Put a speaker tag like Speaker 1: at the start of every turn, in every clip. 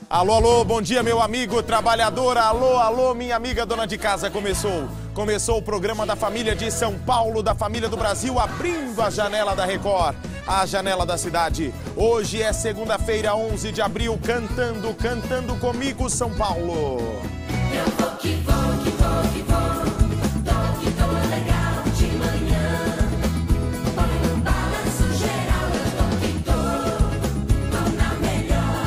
Speaker 1: Alô, alô, bom dia, meu amigo trabalhador. Alô, alô, minha amiga dona de casa. Começou o programa da família de São Paulo, da família do Brasil, abrindo a janela da Record, a janela da cidade. Hoje é segunda-feira, 11 de abril, cantando comigo, São Paulo.
Speaker 2: Eu vou que vou, que vou, que vou, que tô legal de manhã. Põe no balanço geral, eu que tô na melhor.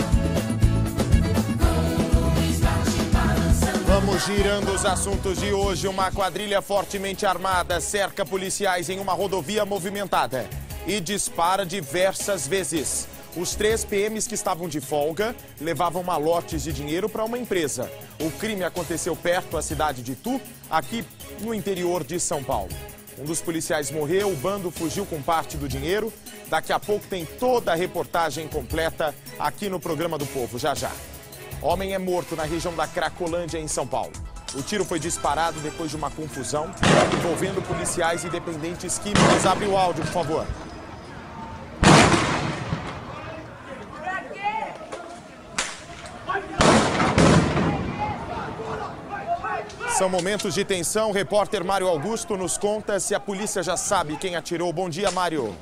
Speaker 2: Com o Luiz bate balançando.
Speaker 1: Vamos girando os assuntos de hoje. Uma quadrilha fortemente armada cerca policiais em uma rodovia movimentada e dispara diversas vezes. Os 3 PMs que estavam de folga levavam malotes de dinheiro para uma empresa. O crime aconteceu perto da cidade de Itu, aqui no interior de São Paulo. Um dos policiais morreu, o bando fugiu com parte do dinheiro. Daqui a pouco tem toda a reportagem completa aqui no Programa do Povo, já já. Homem é morto na região da Cracolândia, em São Paulo. O tiro foi disparado depois de uma confusão envolvendo policiais e dependentes químicos. Abre o áudio, por favor. São momentos de tensão. O repórter Mário Augusto nos conta se a polícia já sabe quem atirou. Bom dia, Mário.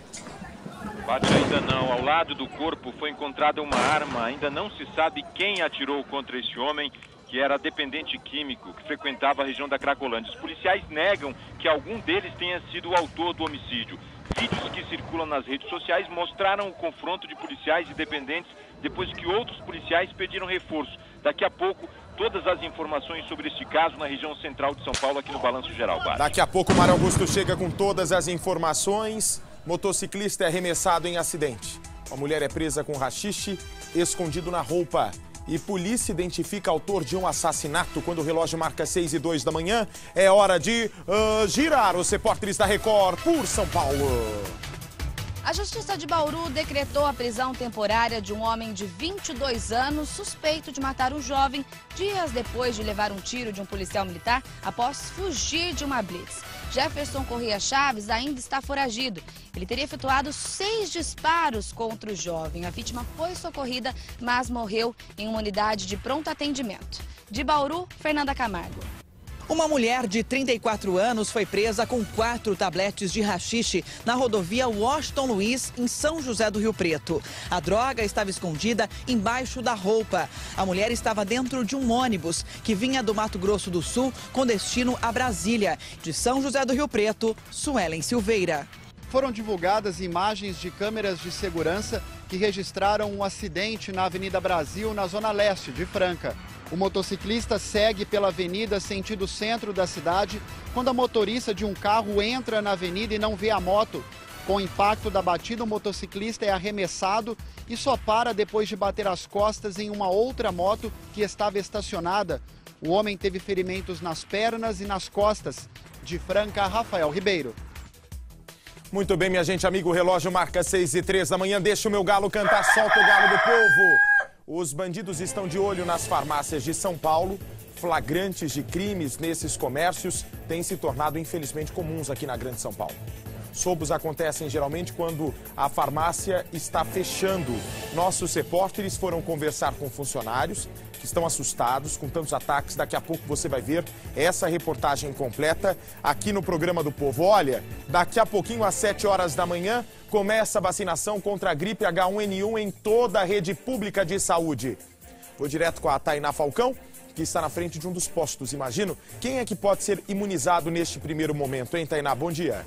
Speaker 3: Bate ainda não. Ao lado do corpo foi encontrada uma arma. Ainda não se sabe quem atirou contra esse homem, que era dependente químico, que frequentava a região da Cracolândia. Os policiais negam que algum deles tenha sido o autor do homicídio. Vídeos que circulam nas redes sociais mostraram o confronto de policiais e dependentes depois que outros policiais pediram reforço. Daqui a pouco, todas as informações sobre este caso na região central de São Paulo, aqui no Balanço Geral.
Speaker 1: Daqui a pouco o Mário Augusto chega com todas as informações. Motociclista é arremessado em acidente. Uma mulher é presa com haxixe escondido na roupa. E polícia identifica autor de um assassinato. Quando o relógio marca 6h02 da manhã, é hora de girar os repórteres da Record por São Paulo.
Speaker 4: A Justiça de Bauru decretou a prisão temporária de um homem de 22 anos suspeito de matar um jovem dias depois de levar um tiro de um policial militar após fugir de uma blitz. Jefferson Corrêa Chaves ainda está foragido. Ele teria efetuado 6 disparos contra o jovem. A vítima foi socorrida, mas morreu em uma unidade de pronto atendimento. De Bauru, Fernanda Camargo.
Speaker 5: Uma mulher de 34 anos foi presa com 4 tabletes de haxixe na rodovia Washington Luiz, em São José do Rio Preto. A droga estava escondida embaixo da roupa. A mulher estava dentro de um ônibus que vinha do Mato Grosso do Sul com destino a Brasília. De São José do Rio Preto, Suelen Silveira.
Speaker 6: Foram divulgadas imagens de câmeras de segurança que registraram um acidente na Avenida Brasil, na zona leste de Franca. O motociclista segue pela avenida sentido centro da cidade quando a motorista de um carro entra na avenida e não vê a moto. Com o impacto da batida, o motociclista é arremessado e só para depois de bater as costas em uma outra moto que estava estacionada. O homem teve ferimentos nas pernas e nas costas. De Franca, Rafael Ribeiro.
Speaker 1: Muito bem, minha gente, amigo, o relógio marca 6h03 da manhã. Deixa o meu galo cantar, solta o galo do povo. Os bandidos estão de olho nas farmácias de São Paulo. Flagrantes de crimes nesses comércios têm se tornado, infelizmente, comuns aqui na Grande São Paulo. Roubos acontecem geralmente quando a farmácia está fechando. Nossos repórteres foram conversar com funcionários que estão assustados com tantos ataques. Daqui a pouco você vai ver essa reportagem completa aqui no Programa do Povo. Olha, daqui a pouquinho, às 7 horas da manhã, começa a vacinação contra a gripe H1N1 em toda a rede pública de saúde. Vou direto com a Tainá Falcão, que está na frente de um dos postos. Imagino, quem é que pode ser imunizado neste primeiro momento, hein, Tainá? Bom dia.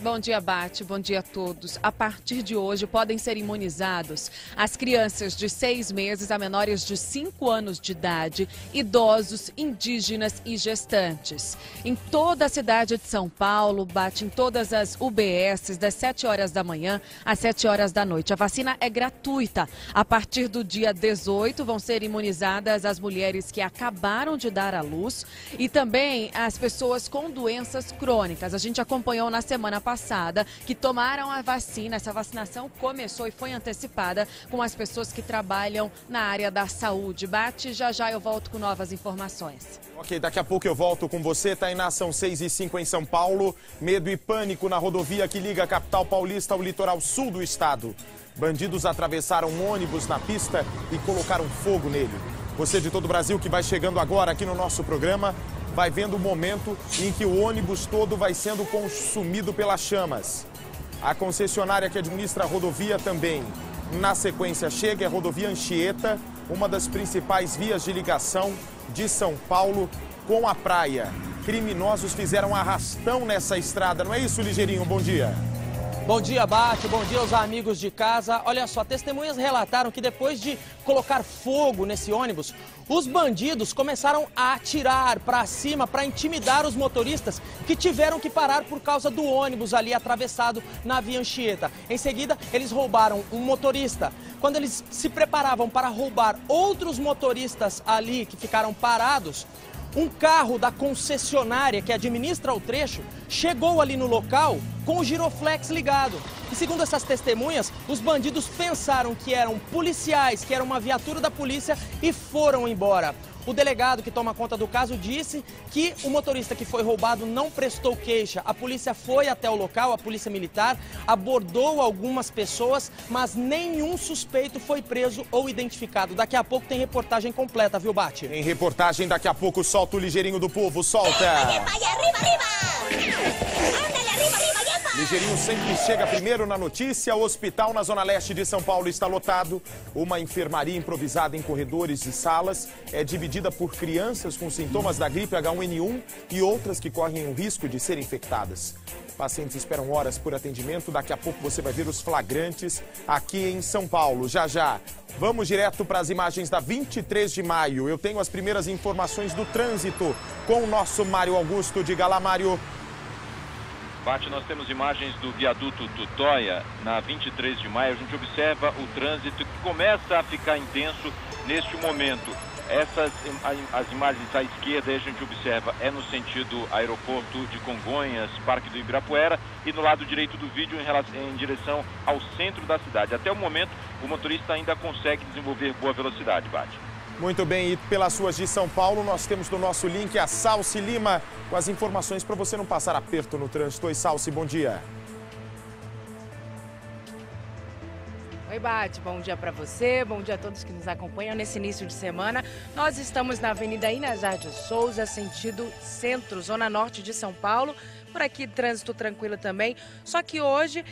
Speaker 7: Bom dia, Bate. Bom dia a todos. A partir de hoje podem ser imunizados as crianças de 6 meses a menores de 5 anos de idade, idosos, indígenas e gestantes. Em toda a cidade de São Paulo, Bate, em todas as UBSs, das 7 horas da manhã às 7 horas da noite. A vacina é gratuita. A partir do dia 18 vão ser imunizadas as mulheres que acabaram de dar à luz e também as pessoas com doenças crônicas. A gente acompanhou na semana passada passada que tomaram a vacina. Essa vacinação começou e foi antecipada com as pessoas que trabalham na área da saúde. Bate, já eu volto com novas informações.
Speaker 1: Ok, daqui a pouco eu volto com você. Tainá, são 6h05 em São Paulo. Medo e pânico na rodovia que liga a capital paulista ao litoral sul do estado. Bandidos atravessaram um ônibus na pista e colocaram fogo nele. Você de todo o Brasil que vai chegando agora aqui no nosso programa, vai vendo o momento em que o ônibus todo vai sendo consumido pelas chamas. A concessionária que administra a rodovia também. Na sequência chega a rodovia Anchieta, uma das principais vias de ligação de São Paulo com a praia. Criminosos fizeram arrastão nessa estrada, não é isso, Ligeirinho? Bom dia.
Speaker 8: Bom dia, Bate. Bom dia aos amigos de casa. Olha só, testemunhas relataram que depois de colocar fogo nesse ônibus, os bandidos começaram a atirar para cima para intimidar os motoristas que tiveram que parar por causa do ônibus ali atravessado na via Anchieta. Em seguida, eles roubaram um motorista. Quando eles se preparavam para roubar outros motoristas ali que ficaram parados, um carro da concessionária que administra o trecho chegou ali no local com o giroflex ligado. E segundo essas testemunhas, os bandidos pensaram que eram policiais, que era uma viatura da polícia e foram embora. O delegado que toma conta do caso disse que o motorista que foi roubado não prestou queixa. A polícia foi até o local, a polícia militar, abordou algumas pessoas, mas nenhum suspeito foi preso ou identificado. Daqui a pouco tem reportagem completa, viu, Bate?
Speaker 1: Em reportagem, daqui a pouco solta o Ligeirinho do Povo, solta! Ligeirinho sempre chega primeiro na notícia. O hospital na zona leste de São Paulo está lotado. Uma enfermaria improvisada em corredores e salas é dividida por crianças com sintomas da gripe H1N1 e outras que correm o risco de serem infectadas. Pacientes esperam horas por atendimento. Daqui a pouco você vai ver os flagrantes aqui em São Paulo. Já. Vamos direto para as imagens da 23 de maio. Eu tenho as primeiras informações do trânsito com o nosso Mário Augusto. Diga lá, Mário.
Speaker 3: Bate, nós temos imagens do viaduto Tutóia na 23 de maio. A gente observa o trânsito que começa a ficar intenso neste momento. As imagens à esquerda, a gente observa, é no sentido aeroporto de Congonhas, Parque do Ibirapuera, e no lado direito do vídeo em direção ao centro da cidade. Até o momento, o motorista ainda consegue desenvolver boa velocidade, Bate.
Speaker 1: Muito bem, e pelas ruas de São Paulo, nós temos no nosso link a Salsi Lima com as informações para você não passar aperto no trânsito. Oi, Salsi, bom dia.
Speaker 9: Oi, Bate, bom dia para você, bom dia a todos que nos acompanham nesse início de semana. Nós estamos na Avenida Inajá de Souza, sentido centro, zona norte de São Paulo. Por aqui, trânsito tranquilo também. Só que hoje,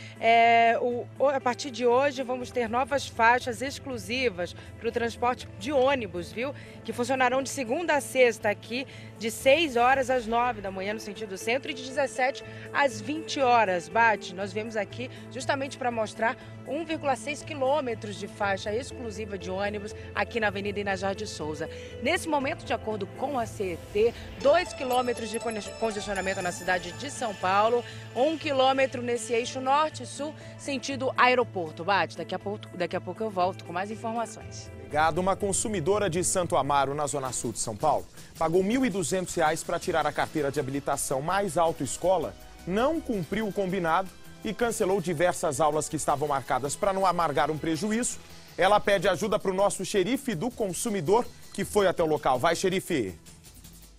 Speaker 9: a partir de hoje, vamos ter novas faixas exclusivas para o transporte de ônibus, viu? Que funcionarão de segunda a sexta aqui, de 6 horas às 9 da manhã no sentido centro e de 17 às 20 horas. Bate, nós viemos aqui justamente para mostrar 1,6 quilômetros de faixa exclusiva de ônibus aqui na Avenida Inajá de Souza. Nesse momento, de acordo com a CET, 2 quilômetros de congestionamento na cidade de São Paulo, 1 quilômetro nesse eixo norte-sul, sentido aeroporto. Bate, daqui a pouco eu volto com mais informações.
Speaker 1: Obrigado. Uma consumidora de Santo Amaro, na zona sul de São Paulo, pagou R$ 1.200 para tirar a carteira de habilitação, mas a autoescola não cumpriu o combinado e cancelou diversas aulas que estavam marcadas. Para não amargar um prejuízo, ela pede ajuda para o nosso xerife do consumidor que foi até o local. Vai, xerife.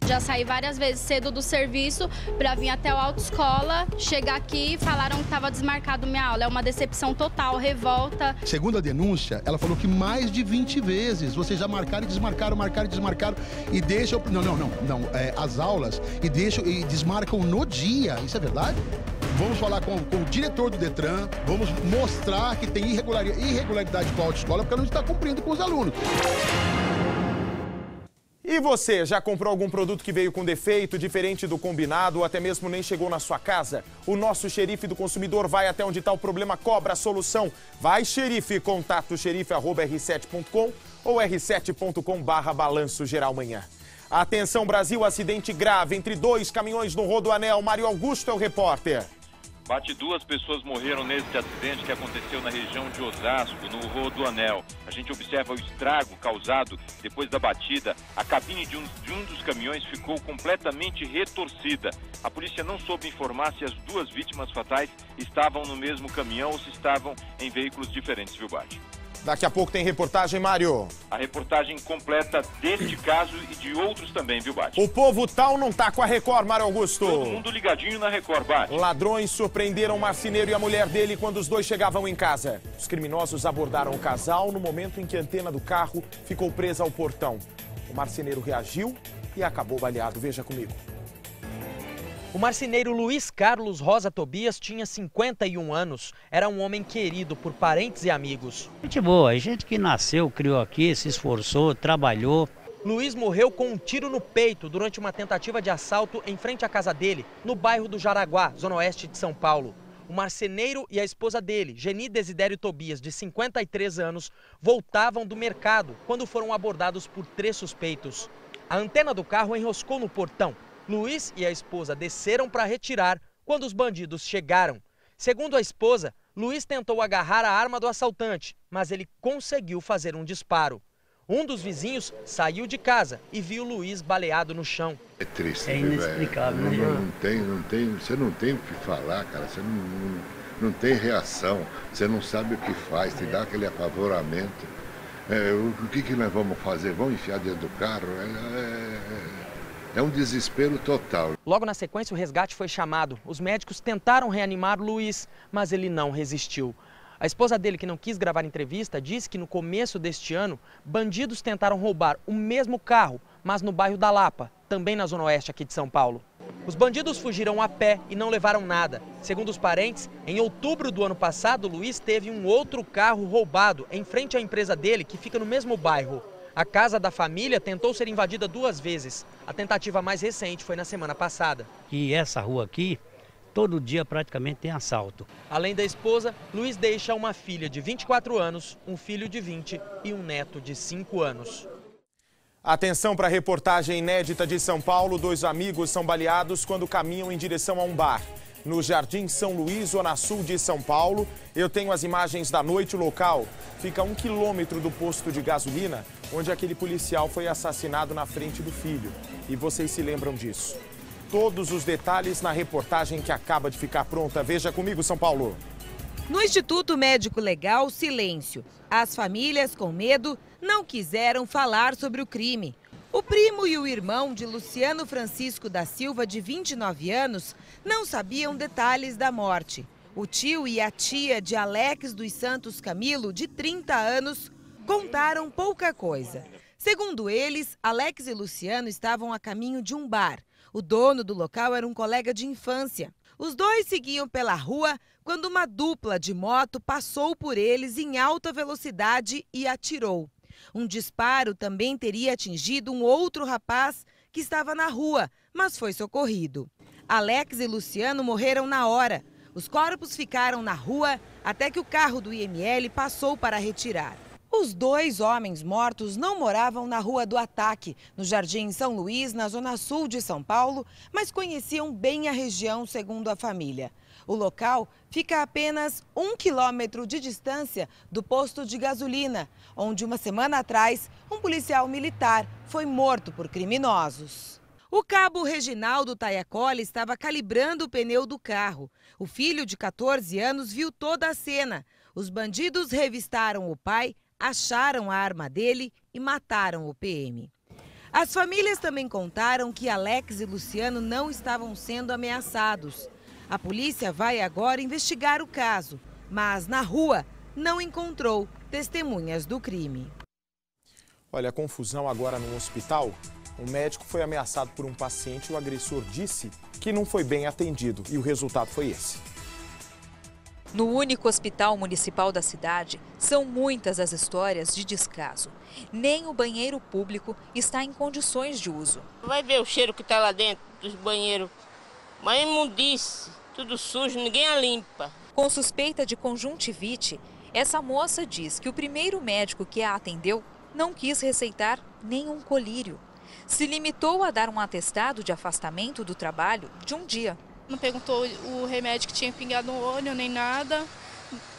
Speaker 10: Já saí várias vezes cedo do serviço para vir até a autoescola, chegar aqui e falaram que estava desmarcado minha aula. É uma decepção total, revolta.
Speaker 11: Segundo a denúncia, ela falou que mais de 20 vezes vocês já marcaram e desmarcaram, marcaram e desmarcaram e deixam... Não, as aulas e desmarcam no dia. Isso é verdade? Vamos falar com o diretor do Detran, vamos mostrar que tem irregularidade com a autoescola porque ela não está cumprindo com os alunos.
Speaker 1: E você, já comprou algum produto que veio com defeito, diferente do combinado ou até mesmo nem chegou na sua casa? O nosso xerife do consumidor vai até onde está o problema, cobra a solução. Vai, xerife, contato xerife@r7.com ou r7.com/balanço geral manhã. Atenção, Brasil, acidente grave entre 2 caminhões no Rodoanel. Mário Augusto é o repórter.
Speaker 3: Bate, 2 pessoas morreram neste acidente que aconteceu na região de Osasco, no Rodoanel. A gente observa o estrago causado depois da batida. A cabine de um dos caminhões ficou completamente retorcida. A polícia não soube informar se as 2 vítimas fatais estavam no mesmo caminhão ou se estavam em veículos diferentes, viu, Bate?
Speaker 1: Daqui a pouco tem reportagem, Mário.
Speaker 3: A reportagem completa deste caso e de outros também, viu, Bate?
Speaker 1: O povo tal não tá com a Record, Mário Augusto.
Speaker 3: Todo mundo ligadinho na Record, Bate.
Speaker 1: Ladrões surpreenderam o marceneiro e a mulher dele quando os dois chegavam em casa. Os criminosos abordaram o casal no momento em que a antena do carro ficou presa ao portão. O marceneiro reagiu e acabou baleado. Veja comigo.
Speaker 8: O marceneiro Luiz Carlos Rosa Tobias tinha 51 anos. Era um homem querido por parentes e amigos.
Speaker 12: Gente boa, gente que nasceu, criou aqui, se esforçou, trabalhou.
Speaker 8: Luiz morreu com um tiro no peito durante uma tentativa de assalto em frente à casa dele, no bairro do Jaraguá, zona oeste de São Paulo. O marceneiro e a esposa dele, Geni Desidério Tobias, de 53 anos, voltavam do mercado quando foram abordados por 3 suspeitos. A antena do carro enroscou no portão. Luiz e a esposa desceram para retirar quando os bandidos chegaram. Segundo a esposa, Luiz tentou agarrar a arma do assaltante, mas ele conseguiu fazer um disparo. Um dos vizinhos saiu de casa e viu Luiz baleado no chão.
Speaker 13: É triste,
Speaker 12: é inexplicável, né?
Speaker 13: Você não tem o que falar, cara. Você não tem reação. Você não sabe o que faz, te dá aquele apavoramento. O que nós vamos fazer? Vamos enfiar dentro do carro? É um desespero total.
Speaker 8: Logo na sequência, o resgate foi chamado. Os médicos tentaram reanimar Luiz, mas ele não resistiu. A esposa dele, que não quis gravar entrevista, disse que no começo deste ano, bandidos tentaram roubar o mesmo carro, mas no bairro da Lapa, também na zona oeste aqui de São Paulo. Os bandidos fugiram a pé e não levaram nada. Segundo os parentes, em outubro do ano passado, Luiz teve um outro carro roubado em frente à empresa dele, que fica no mesmo bairro. A casa da família tentou ser invadida 2 vezes. A tentativa mais recente foi na semana passada.
Speaker 12: E essa rua aqui, todo dia praticamente tem assalto.
Speaker 8: Além da esposa, Luiz deixa uma filha de 24 anos, um filho de 20 e um neto de 5 anos.
Speaker 1: Atenção para a reportagem inédita de São Paulo. 2 amigos são baleados quando caminham em direção a um bar. No Jardim São Luís, zona sul de São Paulo. Eu tenho as imagens da noite. O local fica a 1 quilômetro do posto de gasolina, onde aquele policial foi assassinado na frente do filho. E vocês se lembram disso. Todos os detalhes na reportagem que acaba de ficar pronta. Veja comigo, São Paulo.
Speaker 14: No Instituto Médico Legal, silêncio. As famílias, com medo, não quiseram falar sobre o crime. O primo e o irmão de Luciano Francisco da Silva, de 29 anos, não sabiam detalhes da morte. O tio e a tia de Alex dos Santos Camilo, de 30 anos, contaram pouca coisa. Segundo eles, Alex e Luciano estavam a caminho de um bar. O dono do local era um colega de infância. Os dois seguiam pela rua quando uma dupla de moto passou por eles em alta velocidade e atirou. Um disparo também teria atingido um outro rapaz que estava na rua, mas foi socorrido. Alex e Luciano morreram na hora. Os corpos ficaram na rua até que o carro do IML passou para retirar. Os 2 homens mortos não moravam na Rua do Ataque, no Jardim São Luís, na zona sul de São Paulo, mas conheciam bem a região, segundo a família. O local fica a apenas 1 quilômetro de distância do posto de gasolina, onde uma semana atrás um policial militar foi morto por criminosos. O cabo Reginaldo Taiacoli estava calibrando o pneu do carro. O filho de 14 anos viu toda a cena. Os bandidos revistaram o pai, acharam a arma dele e mataram o PM. As famílias também contaram que Alex e Luciano não estavam sendo ameaçados. A polícia vai agora investigar o caso, mas na rua não encontrou testemunhas do crime.
Speaker 1: Olha, confusão agora no hospital. Um médico foi ameaçado por um paciente e o agressor disse que não foi bem atendido. E o resultado foi esse.
Speaker 15: No único hospital municipal da cidade, são muitas as histórias de descaso. Nem o banheiro público está em condições de uso.
Speaker 16: Vai ver o cheiro que está lá dentro dos banheiros. Uma imundice, tudo sujo, ninguém a limpa.
Speaker 15: Com suspeita de conjuntivite, essa moça diz que o primeiro médico que a atendeu não quis receitar nenhum colírio. Se limitou a dar um atestado de afastamento do trabalho de um dia.
Speaker 17: Não perguntou o remédio que tinha pingado no olho, nem nada.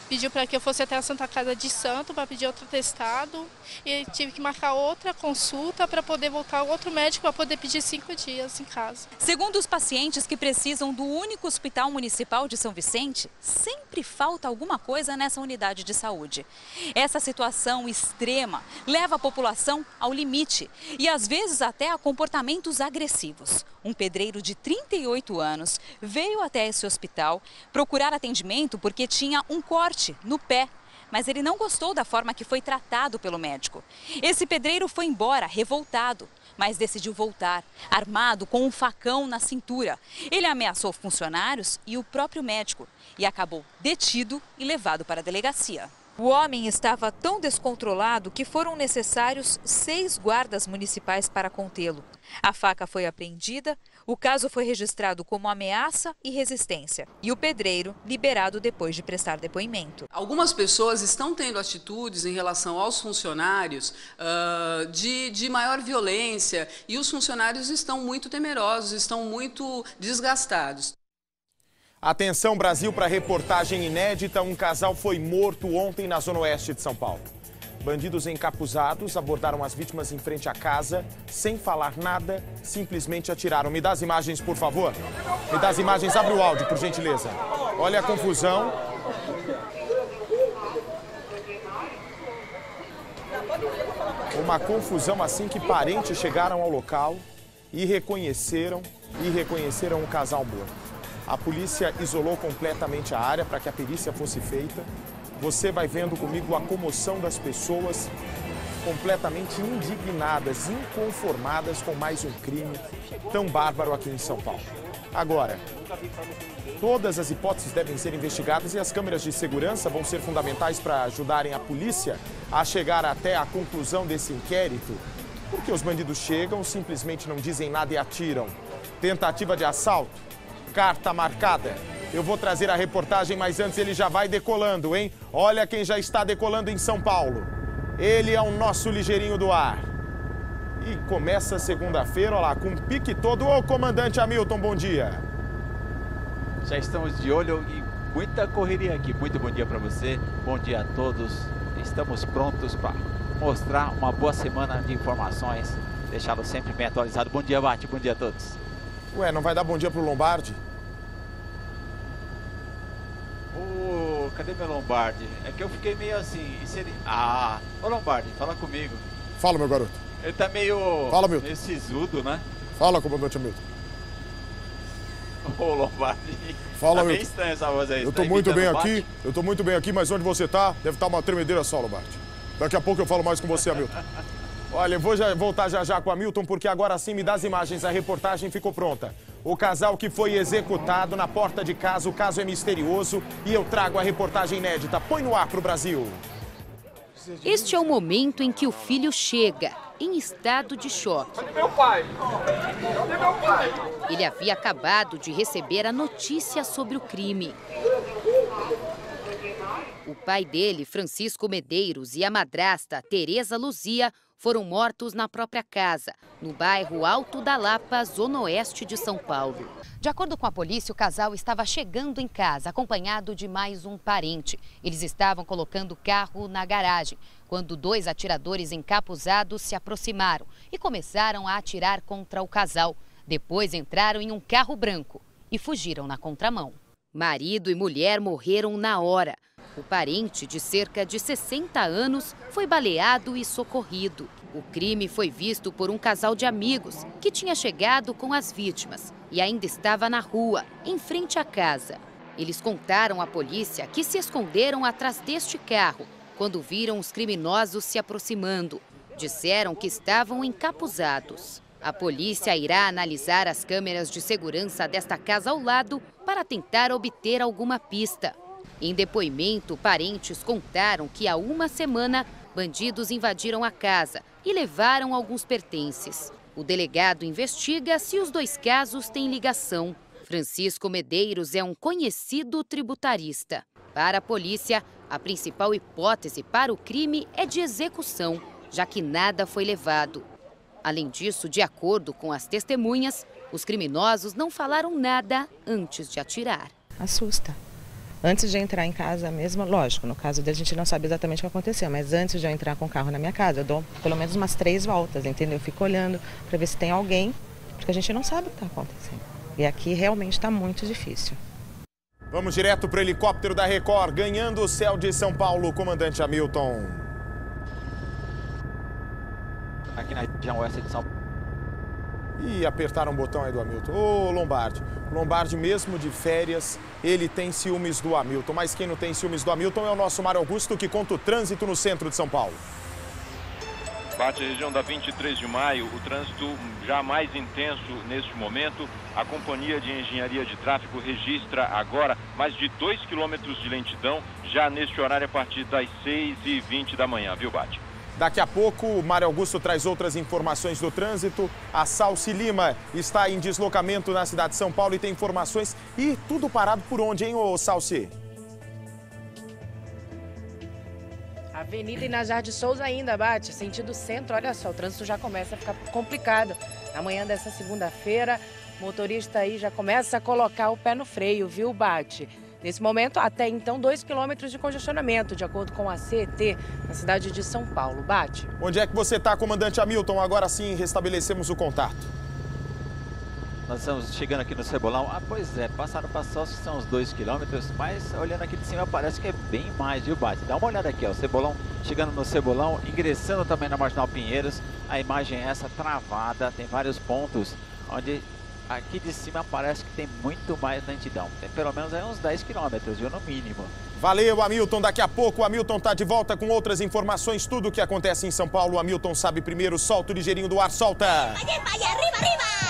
Speaker 17: Pediu para que eu fosse até a Santa Casa de Santo para pedir outro atestado. E tive que marcar outra consulta para poder voltar ao outro médico para poder pedir 5 dias em casa.
Speaker 15: Segundo os pacientes que precisam do único hospital municipal de São Vicente, sempre falta alguma coisa nessa unidade de saúde. Essa situação extrema leva a população ao limite e às vezes até a comportamentos agressivos. Um pedreiro de 38 anos veio até esse hospital procurar atendimento porque tinha um corte no pé, mas ele não gostou da forma que foi tratado pelo médico. Esse pedreiro foi embora revoltado, mas decidiu voltar, armado com um facão na cintura. Ele ameaçou funcionários e o próprio médico e acabou detido e levado para a delegacia. O homem estava tão descontrolado que foram necessários 6 guardas municipais para contê-lo. A faca foi apreendida, o caso foi registrado como ameaça e resistência e o pedreiro liberado depois de prestar depoimento.
Speaker 18: Algumas pessoas estão tendo atitudes em relação aos funcionários de maior violência e os funcionários estão muito temerosos, estão muito desgastados.
Speaker 1: Atenção, Brasil, para reportagem inédita. Um casal foi morto ontem na zona oeste de São Paulo. Bandidos encapuzados abordaram as vítimas em frente à casa, sem falar nada, simplesmente atiraram. Me dá as imagens, por favor. Me dá as imagens, abre o áudio, por gentileza. Olha a confusão. Uma confusão assim que parentes chegaram ao local e reconheceram o casal morto. A polícia isolou completamente a área para que a perícia fosse feita. Você vai vendo comigo a comoção das pessoas completamente indignadas, inconformadas com mais um crime tão bárbaro aqui em São Paulo. Agora, todas as hipóteses devem ser investigadas e as câmeras de segurança vão ser fundamentais para ajudarem a polícia a chegar até a conclusão desse inquérito. Porque os bandidos chegam, simplesmente não dizem nada e atiram. Tentativa de assalto. Carta marcada. Eu vou trazer a reportagem, mas antes ele já vai decolando, hein? Olha quem já está decolando em São Paulo. Ele é o nosso ligeirinho do ar. E começa segunda-feira, olha lá, com um pique todo. Ô, comandante Hamilton, bom dia.
Speaker 19: Já estamos de olho e muita correria aqui. Muito bom dia para você, bom dia a todos. Estamos prontos para mostrar uma boa semana de informações, deixá-lo sempre bem atualizado. Bom dia, Bate, bom dia a todos.
Speaker 1: Ué, não vai dar bom dia pro Lombardi?
Speaker 19: Cadê meu Lombardi? É que eu fiquei meio assim, e se ele... ô Lombardi, fala comigo.
Speaker 1: Fala, meu garoto.
Speaker 19: Ele tá meio...
Speaker 1: Fala, Milton.
Speaker 19: Meio sisudo, né?
Speaker 1: Fala, comandante Hamilton.
Speaker 19: Ô, Lombardi.
Speaker 1: Fala,
Speaker 19: tá
Speaker 1: Milton.
Speaker 19: meio estranha essa voz aí.
Speaker 1: Eu tô muito bem aqui, mas onde você tá, deve estar uma tremedeira só, Lombardi. Daqui a pouco eu falo mais com você, Hamilton. Olha, eu vou voltar já com o Hamilton, porque agora sim me dá as imagens, a reportagem ficou pronta. O casal que foi executado na porta de casa, o caso é misterioso e eu trago a reportagem inédita. Põe no ar pro Brasil.
Speaker 20: Este é o momento em que o filho chega, em estado de choque.
Speaker 21: Cadê meu pai? Cadê meu pai?
Speaker 20: Ele havia acabado de receber a notícia sobre o crime. O pai dele, Francisco Medeiros, e a madrasta, Tereza Luzia, foram mortos na própria casa, no bairro Alto da Lapa, zona oeste de São Paulo. De acordo com a polícia, o casal estava chegando em casa, acompanhado de mais um parente. Eles estavam colocando o carro na garagem, quando 2 atiradores encapuzados se aproximaram e começaram a atirar contra o casal. Depois entraram em um carro branco e fugiram na contramão. Marido e mulher morreram na hora. O parente, de cerca de 60 anos, foi baleado e socorrido. O crime foi visto por um casal de amigos que tinha chegado com as vítimas e ainda estava na rua, em frente à casa. Eles contaram à polícia que se esconderam atrás deste carro quando viram os criminosos se aproximando. Disseram que estavam encapuzados. A polícia irá analisar as câmeras de segurança desta casa ao lado para tentar obter alguma pista. Em depoimento, parentes contaram que há uma semana, bandidos invadiram a casa e levaram alguns pertences. O delegado investiga se os 2 casos têm ligação. Francisco Medeiros é um conhecido tributarista. Para a polícia, a principal hipótese para o crime é de execução, já que nada foi levado. Além disso, de acordo com as testemunhas, Os criminosos não falaram nada antes de atirar.
Speaker 2: Assusta. Antes de entrar em casa mesmo, lógico, no caso dele a gente não sabe exatamente o que aconteceu, mas antes de eu entrar com o carro na minha casa, eu dou pelo menos umas 3 voltas, entendeu? Eu fico olhando para ver se tem alguém, porque a gente não sabe o que está acontecendo. E aqui realmente está muito difícil.
Speaker 1: Vamos direto para o helicóptero da Record, ganhando o céu de São Paulo, comandante Hamilton.
Speaker 19: Aqui na região oeste de São Paulo.
Speaker 1: E apertaram o botão aí do Hamilton. Ô, Lombardi. Lombardi, mesmo de férias, ele tem ciúmes do Hamilton. Mas quem não tem ciúmes do Hamilton é o nosso Mário Augusto, que conta o trânsito no centro de São Paulo.
Speaker 3: Bate a região da 23 de maio, o trânsito já mais intenso neste momento. A Companhia de Engenharia de Tráfego registra agora mais de 2 quilômetros de lentidão, já neste horário a partir das 6h20 da manhã, viu, Bate?
Speaker 1: Daqui a pouco, o Mário Augusto traz outras informações do trânsito. A Salsi Lima está em deslocamento na cidade de São Paulo e tem informações. E tudo parado por onde, hein, ô Salsi?
Speaker 9: Avenida Inajar de Souza ainda, Bate, sentido centro. Olha só, o trânsito já começa a ficar complicado. Na manhã dessa segunda-feira, o motorista aí já começa a colocar o pé no freio, viu, Bate? Nesse momento, até então, 2 quilômetros de congestionamento, de acordo com a CET, na cidade de São Paulo. Bate.
Speaker 1: Onde é que você está, comandante Hamilton? Agora sim, restabelecemos o contato.
Speaker 19: Nós estamos chegando aqui no Cebolão. Ah, pois é, passaram para Salso, que são uns 2 quilômetros, mas olhando aqui de cima parece que é bem mais, viu, Bate? Dá uma olhada aqui, ó, Cebolão, chegando no Cebolão, ingressando também na Marginal Pinheiros. A imagem é essa travada, tem vários pontos onde aqui de cima parece que tem muito mais lentidão. Tem pelo menos aí uns 10 quilômetros, viu, no mínimo.
Speaker 1: Valeu, Hamilton. Daqui a pouco o Hamilton está de volta com outras informações. Tudo o que acontece em São Paulo, o Hamilton sabe primeiro. Solta o ligeirinho do ar, solta!
Speaker 22: Vai, arriba, arriba!